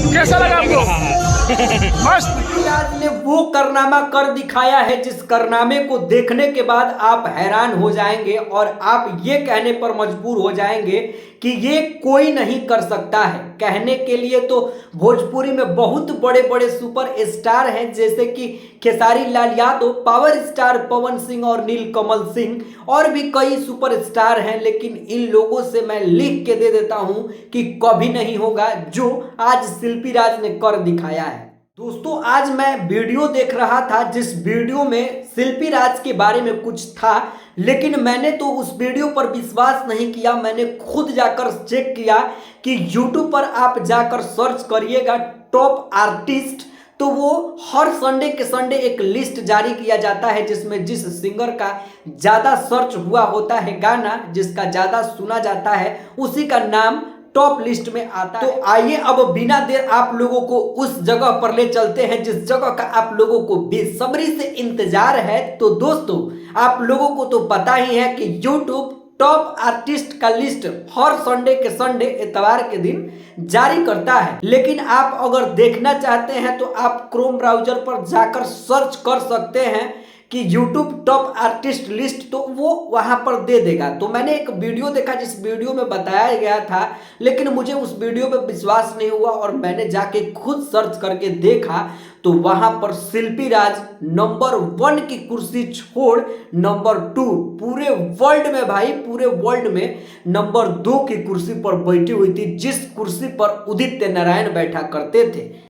कैसा लगा आपको? मस्त। शिल्पीराज ने वो कारनामा कर दिखाया है जिस कारनामे को देखने के बाद आप हैरान हो जाएंगे और आप ये कहने पर मजबूर हो जाएंगे कि ये कोई नहीं कर सकता है। कहने के लिए तो भोजपुरी में बहुत बड़े बड़े सुपर स्टार हैं, जैसे कि खेसारी लाल यादव, पावर स्टार पवन सिंह और नीलकमल सिंह, और भी कई सुपर स्टार हैं, लेकिन इन लोगों से मैं लिख के दे देता हूं कि कभी नहीं होगा जो आज शिल्पीराज ने कर दिखाया है। दोस्तों, आज मैं वीडियो देख रहा था जिस वीडियो में शिल्पीराज के बारे में कुछ था, लेकिन मैंने तो उस वीडियो पर विश्वास नहीं किया। मैंने खुद जाकर चेक किया कि YouTube पर आप जाकर सर्च करिएगा टॉप आर्टिस्ट, तो वो हर संडे के संडे एक लिस्ट जारी किया जाता है जिसमें जिस सिंगर का ज़्यादा सर्च हुआ होता है गाना, जिसका ज़्यादा सुना जाता है, उसी का नाम टॉप लिस्ट में आता है। तो आइए अब बिना देर आप लोगों को उस जगह पर ले चलते हैं जिस जगह का आप लोगों को बेसब्री से इंतजार है। तो दोस्तों, आप लोगों को तो पता ही है कि YouTube टॉप आर्टिस्ट का लिस्ट हर संडे के संडे इतवार के दिन जारी करता है, लेकिन आप अगर देखना चाहते हैं तो आप क्रोम ब्राउजर पर जाकर सर्च कर सकते हैं कि YouTube टॉप आर्टिस्ट लिस्ट, तो वो वहां पर दे देगा। तो मैंने एक वीडियो देखा जिस वीडियो में बताया गया था, लेकिन मुझे उस वीडियो पे विश्वास नहीं हुआ और मैंने जाके खुद सर्च करके देखा, तो वहां पर शिल्पीराज नंबर 1 की कुर्सी छोड़ नंबर 2 पूरे वर्ल्ड में, भाई पूरे वर्ल्ड में नंबर 2 की कुर्सी पर बैठी हुई थी, जिस कुर्सी पर उदित नारायण बैठा करते थे।